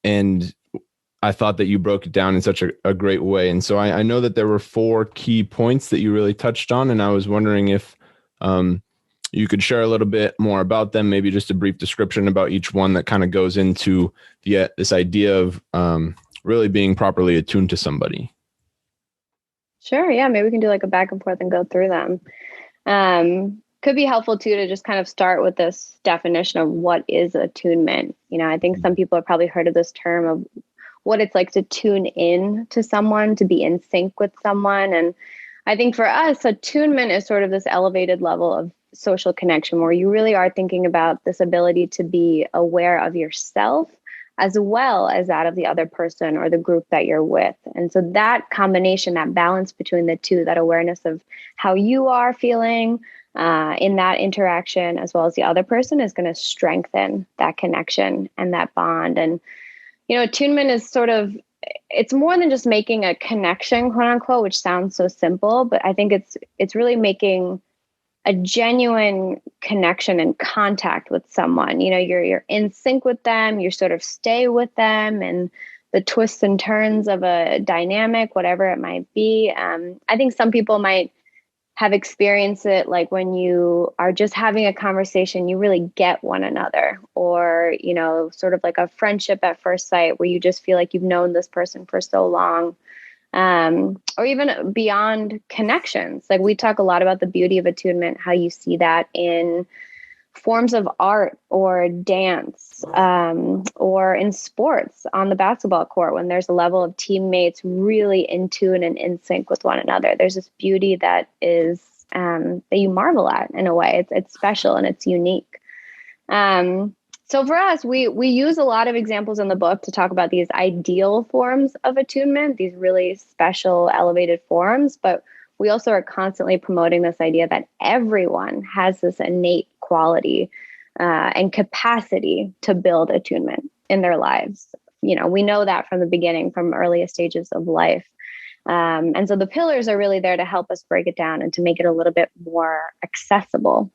And I thought that you broke it down in such a great way. And so I know that there were 4 key points that you really touched on. And I was wondering if you could share a little bit more about them, maybe just a brief description about each one that kind of goes into this idea of really being properly attuned to somebody. Sure. Yeah. Maybe we can do like a back and forth and go through them. Could be helpful too to just kind of start with this definition of what is attunement. I think some people have probably heard of this term of what it's like to tune in to someone, to be in sync with someone. And I think for us, attunement is sort of this elevated level of social connection where you really are thinking about this ability to be aware of yourself as well as that of the other person or the group that you're with. And so that combination, that balance between the two, that awareness of how you are feeling in that interaction as well as the other person is going to strengthen that connection and that bond. And attunement is it's more than just making a connection, quote unquote, which sounds so simple, but I think it's really making a genuine connection and contact with someone. You're in sync with them, you sort of stay with them and the twists and turns of a dynamic, whatever it might be. I think some people might have experienced it like when you are just having a conversation, you really get one another, or, sort of like a friendship at first sight where you just feel like you've known this person for so long, or even beyond connections. Like we talk a lot about the beauty of attunement, how you see that in forms of art or dance, or in sports on the basketball court, when there's a level of teammates really in tune and in sync with one another. There's this beauty that is that you marvel at in a way. It's special and it's unique. So for us, we use a lot of examples in the book to talk about these ideal forms of attunement, these really special, elevated forms. But we also are constantly promoting this idea that everyone has this innate quality and capacity to build attunement in their lives. We know that from the beginning, from earliest stages of life. And so the pillars are really there to help us break it down and to make it a little bit more accessible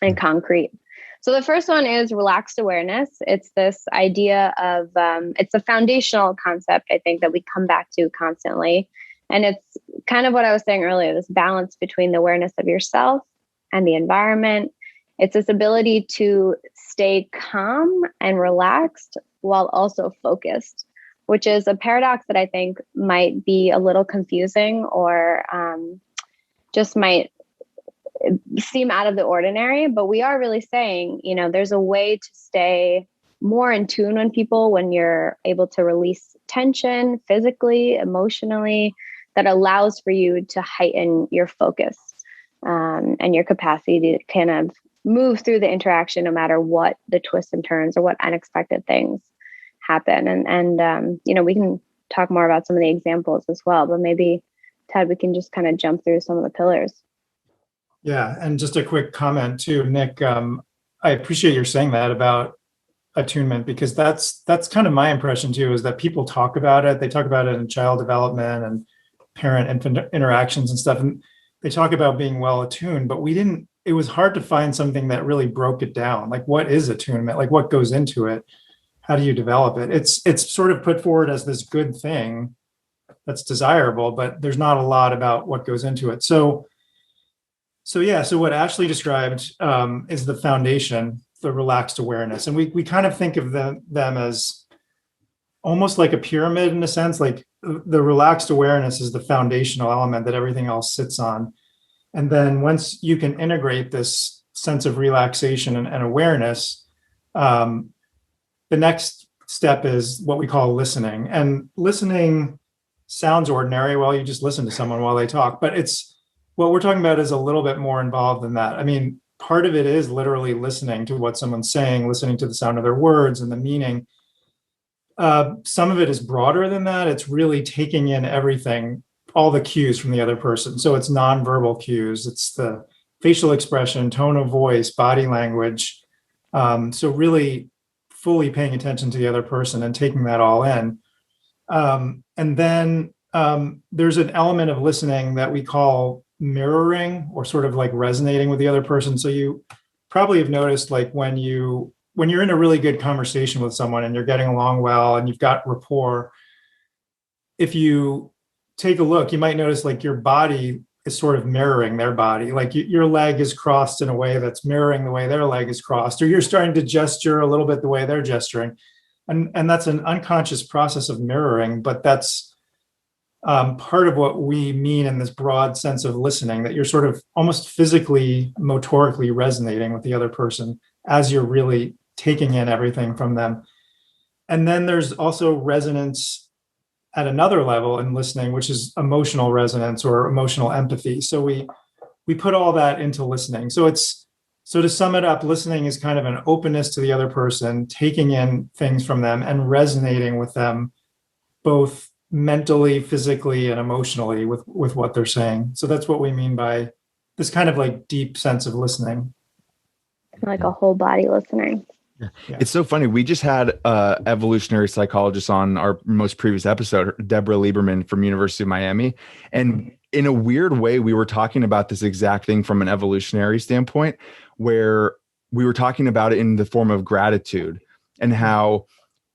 and concrete. So the first one is relaxed awareness. It's this idea of, it's a foundational concept, I think, that we come back to constantly. And it's kind of what I was saying earlier, this balance between the awareness of yourself and the environment. It's this ability to stay calm and relaxed while also focused, which is a paradox that I think might be a little confusing or just might seem out of the ordinary. But we are really saying, there's a way to stay more in tune with people when you're able to release tension physically, emotionally, that allows for you to heighten your focus and your capacity to kind of move through the interaction no matter what the twists and turns or what unexpected things happen. And we can talk more about some of the examples as well, but maybe, Ted, we can just kind of jump through some of the pillars. Yeah, and just a quick comment too, Nick. I appreciate your saying that about attunement, because that's kind of my impression too, is that people talk about it. They talk about it in child development and parent-infant interactions and stuff, and they talk about being well attuned, but it was hard to find something that really broke it down. Like, what is attunement? Like, what goes into it? How do you develop it? It's sort of put forward as this good thing that's desirable, but there's not a lot about what goes into it. So what Ashley described is the foundation, the relaxed awareness. And we kind of think of them as almost like a pyramid in a sense. Like the relaxed awareness is the foundational element that everything else sits on. And then once you can integrate this sense of relaxation and awareness, the next step is what we call listening. And listening sounds ordinary. Well, you just listen to someone while they talk, but what we're talking about is a little bit more involved than that. I mean, part of it is literally listening to what someone's saying, listening to the sound of their words and the meaning. Some of it is broader than that. It's really taking in everything, all the cues from the other person. So it's nonverbal cues. It's the facial expression, tone of voice, body language. So really fully paying attention to the other person and taking that all in. And then there's an element of listening that we call mirroring, or sort of like resonating with the other person. So you probably have noticed, like when you when you're in a really good conversation with someone and you're getting along well and you've got rapport, if you take a look, you might notice like your body is sort of mirroring their body. Like your leg is crossed in a way that's mirroring the way their leg is crossed, or you're starting to gesture a little bit the way they're gesturing. And that's an unconscious process of mirroring, but that's part of what we mean in this broad sense of listening, that you're sort of almost physically, motorically resonating with the other person as you're really taking in everything from them. And then there's also resonance at another level in listening, which is emotional resonance or emotional empathy. So we put all that into listening. So to sum it up, listening is kind of an openness to the other person, taking in things from them and resonating with them, both mentally, physically, and emotionally with what they're saying. So that's what we mean by this kind of like deep sense of listening. Like a whole body listening. Yeah. It's so funny. We just had evolutionary psychologist on our most previous episode, Deborah Lieberman from University of Miami. And in a weird way, we were talking about this exact thing from an evolutionary standpoint, where we were talking about it in the form of gratitude and how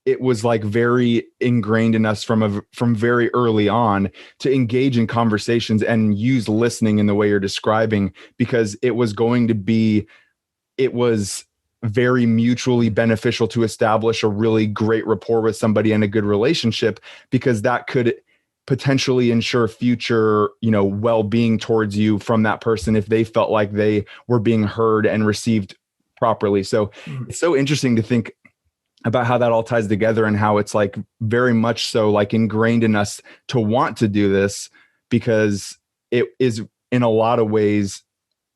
it was like very ingrained in us from very early on to engage in conversations and use listening in the way you're describing, because it was very mutually beneficial to establish a really great rapport with somebody and a good relationship, because that could potentially ensure future, well-being towards you from that person if they felt like they were being heard and received properly. So it's so interesting to think about how that all ties together and how it's like very much so like ingrained in us to want to do this, because it is in a lot of ways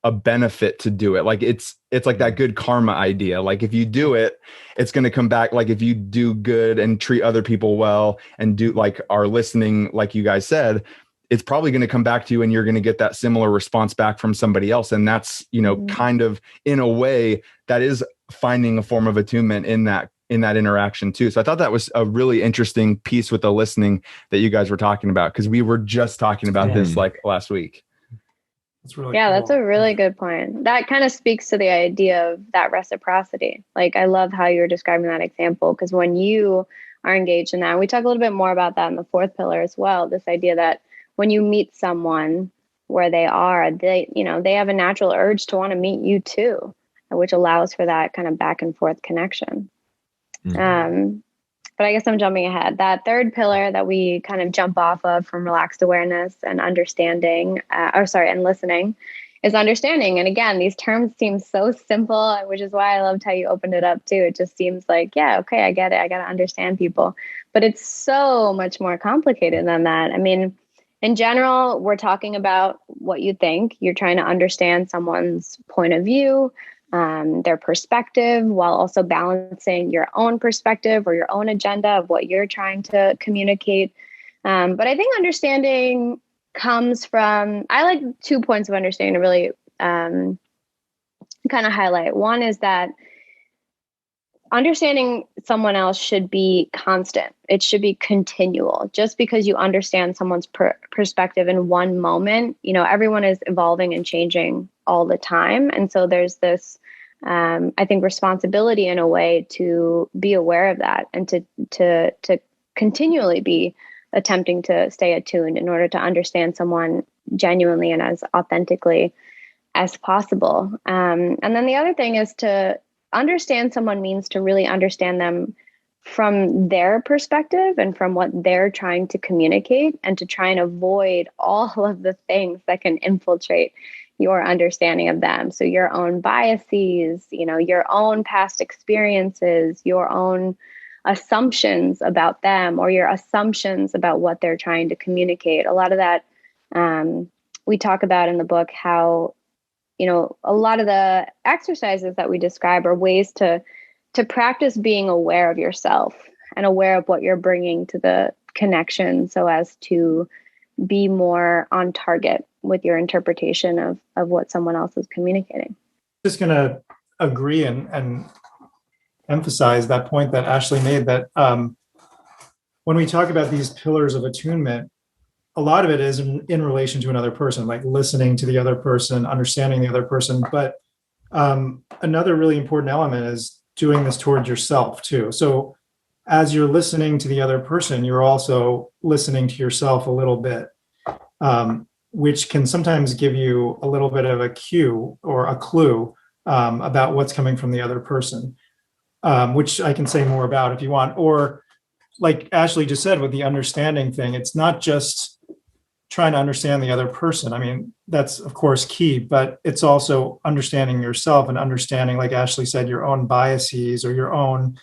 a benefit to do it. Like it's like that good karma idea. Like if you do it, it's going to come back. Like if you do good and treat other people well and do like are listening, like you guys said, it's probably going to come back to you and you're going to get that similar response back from somebody else. And that's, kind of in a way that is finding a form of attunement in that interaction too. So I thought that was a really interesting piece with the listening that you guys were talking about, because we were just talking about this like last week. That's really cool. That's a really good point. That kind of speaks to the idea of that reciprocity. Like, I love how you're describing that example, because when you are engaged in that, we talk a little bit more about that in the fourth pillar as well. This idea that when you meet someone where they are, they have a natural urge to want to meet you too, which allows for that kind of back and forth connection. But I guess I'm jumping ahead. That third pillar that we kind of jump off of from relaxed awareness and understanding, and listening, is understanding. And again, these terms seem so simple, which is why I loved how you opened it up too. It just seems like, yeah, okay, I get it. I got to understand people. But it's so much more complicated than that. I mean, in general, we're talking about what you think. You're trying to understand someone's point of view, their perspective, while also balancing your own perspective or your own agenda of what you're trying to communicate. But I think understanding comes from, I like 2 points of understanding to really kind of highlight. One is that understanding someone else should be constant. It should be continual. Just because you understand someone's perspective in one moment, everyone is evolving and changing all the time. And so there's this, I think, responsibility in a way to be aware of that and to continually be attempting to stay attuned in order to understand someone genuinely and as authentically as possible. And then the other thing is to understand someone means to really understand them from their perspective and from what they're trying to communicate, and to try and avoid all of the things that can infiltrate your understanding of them. So your own biases, your own past experiences, your own assumptions about them, or your assumptions about what they're trying to communicate. A lot of that we talk about in the book, how, a lot of the exercises that we describe are ways to practice being aware of yourself and aware of what you're bringing to the connection, so as to be more on target with your interpretation of what someone else is communicating. Just going to agree and emphasize that point that Ashley made, that when we talk about these pillars of attunement, a lot of it is in relation to another person, like listening to the other person, understanding the other person. But another really important element is doing this towards yourself too. So as you're listening to the other person, you're also listening to yourself a little bit, which can sometimes give you a little bit of a cue or a clue about what's coming from the other person, which I can say more about if you want. Or like Ashley just said with the understanding thing, it's not just trying to understand the other person. I mean, that's of course key, but it's also understanding yourself and understanding, like Ashley said, your own biases or your own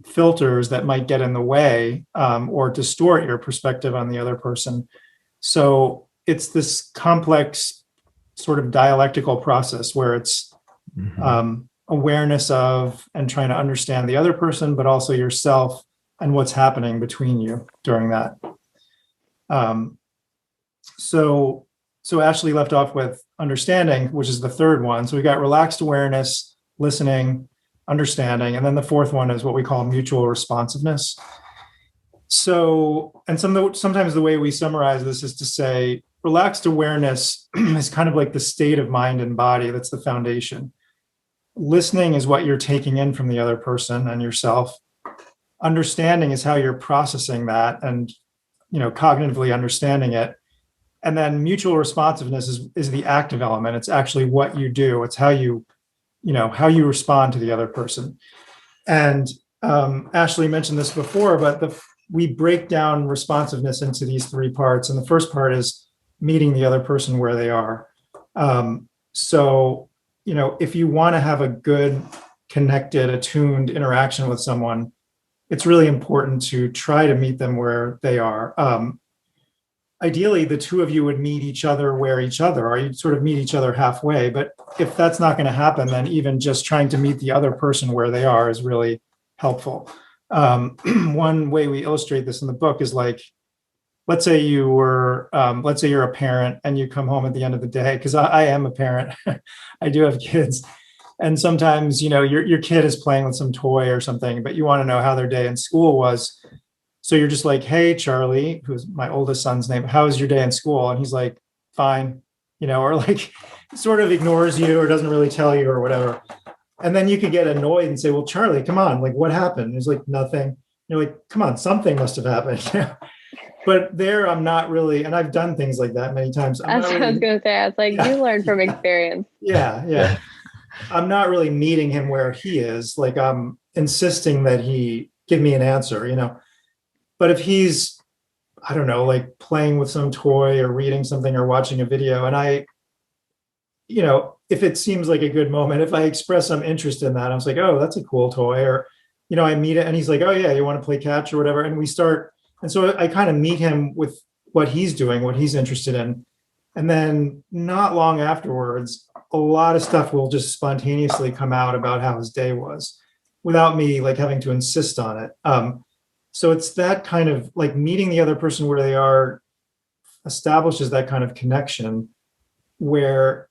filters that might get in the way or distort your perspective on the other person. So it's this complex sort of dialectical process where it's awareness of and trying to understand the other person, but also yourself and what's happening between you during that. So Ashley left off with understanding, which is the third one. So we got relaxed awareness, listening, understanding, and then the fourth one is what we call mutual responsiveness. So, and sometimes the way we summarize this is to say relaxed awareness is kind of like the state of mind and body. That's the foundation. Listening is what you're taking in from the other person and yourself. Understanding is how you're processing that and, cognitively understanding it. And then mutual responsiveness is the active element. It's actually what you do. It's how you respond to the other person. And Ashley mentioned this before, but we break down responsiveness into these three parts. And the first part is meeting the other person where they are. So, if you want to have a good, connected, attuned interaction with someone, it's really important to try to meet them where they are. Ideally, the two of you would meet each other where each other are. You'd sort of meet each other halfway. But if that's not going to happen, then even just trying to meet the other person where they are is really helpful. One way we illustrate this in the book is like, let's say you're a parent and you come home at the end of the day, because I am a parent. I do have kids. And sometimes, your kid is playing with some toy or something, but you want to know how their day in school was. So you're just like, hey, Charlie, who's my oldest son's name, how was your day in school? And he's like, fine, or like sort of ignores you or doesn't really tell you or whatever. And then you could get annoyed and say, well, Charlie, come on, like what happened? He's like, nothing. You're like, come on, something must have happened. But there I'm not really, and I've done things like that many times. That's what I was going to say. I was like, you learn from experience. Yeah. I'm not really meeting him where he is. Like I'm insisting that he give me an answer, But if he's, I don't know, like playing with some toy or reading something or watching a video, and if it seems like a good moment, if I express some interest in that, I was like, oh, that's a cool toy. Or, I meet it and he's like, oh yeah, you want to play catch or whatever. And we start, and so I kind of meet him with what he's doing, what he's interested in. And then not long afterwards, a lot of stuff will just spontaneously come out about how his day was without me like having to insist on it. So it's that kind of like meeting the other person where they are establishes that kind of connection where,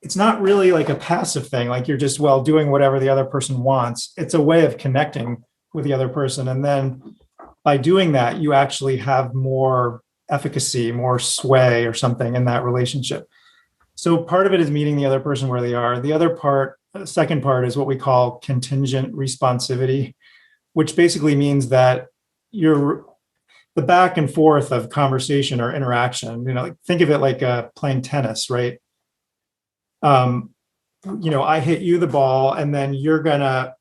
it's not really like a passive thing. Like you're just, doing whatever the other person wants. It's a way of connecting with the other person. And then by doing that, you actually have more efficacy, more sway or something in that relationship. So part of it is meeting the other person where they are. The other part, second part is what we call contingent responsivity, which basically means that you're the back and forth of conversation or interaction, think of it like playing tennis, right? I hit you the ball and then you're going to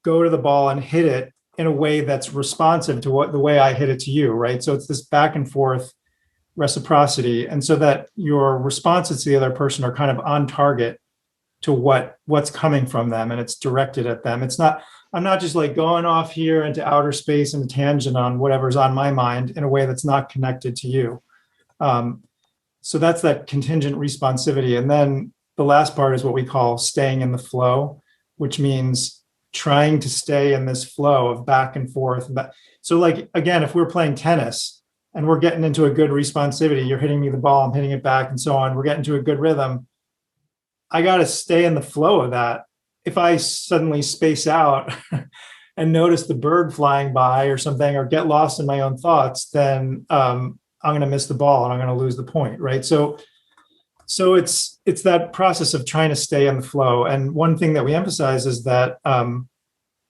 go to the ball and hit it in a way that's responsive to the way I hit it to you, right? So it's this back and forth reciprocity. And so that your responses to the other person are kind of on target to what's coming from them and it's directed at them. I'm not just like going off here into outer space and a tangent on whatever's on my mind in a way that's not connected to you. So that's that contingent responsivity. And then the last part is what we call staying in the flow, which means trying to stay in this flow of back and forth. So like, again, if we're playing tennis and we're getting into a good responsivity, you're hitting me the ball, I'm hitting it back and so on, we're getting to a good rhythm. I got to stay in the flow of that. If I suddenly space out and notice the bird flying by or something, or get lost in my own thoughts, then I'm going to miss the ball and I'm going to lose the point, right? So So it's that process of trying to stay in the flow. And one thing that we emphasize is that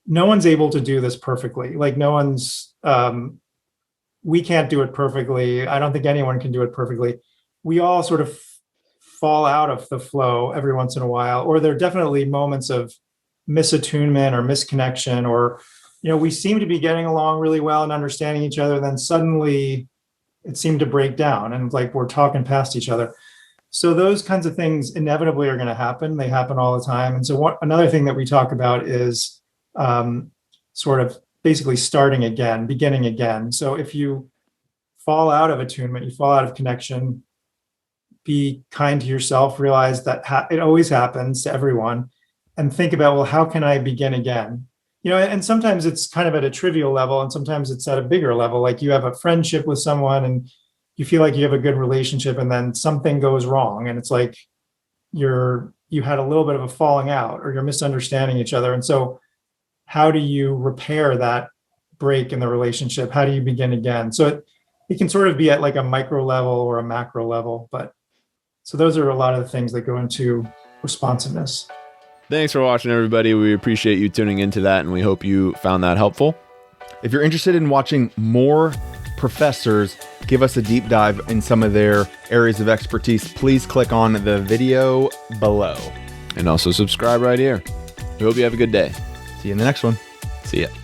no one's able to do this perfectly. Like we can't do it perfectly. I don't think anyone can do it perfectly. We all sort of fall out of the flow every once in a while, or there are definitely moments of misattunement or misconnection, or, we seem to be getting along really well and understanding each other. Then suddenly it seemed to break down and like we're talking past each other. So those kinds of things inevitably are going to happen. They happen all the time. And so another thing that we talk about is sort of basically starting again, beginning again. So if you fall out of attunement, you fall out of connection, be kind to yourself, realize that it always happens to everyone, and think about, well, how can I begin again? And sometimes it's kind of at a trivial level, and sometimes it's at a bigger level. Like you have a friendship with someone and you feel like you have a good relationship, and then something goes wrong. And it's like you had a little bit of a falling out, or you're misunderstanding each other. And so how do you repair that break in the relationship? How do you begin again? So it can sort of be at like a micro level or a macro level. But so those are a lot of the things that go into responsiveness. Thanks for watching, everybody. We appreciate you tuning into that, and we hope you found that helpful. If you're interested in watching more professors give us a deep dive in some of their areas of expertise, please click on the video below. And also subscribe right here. We hope you have a good day. See you in the next one. See ya.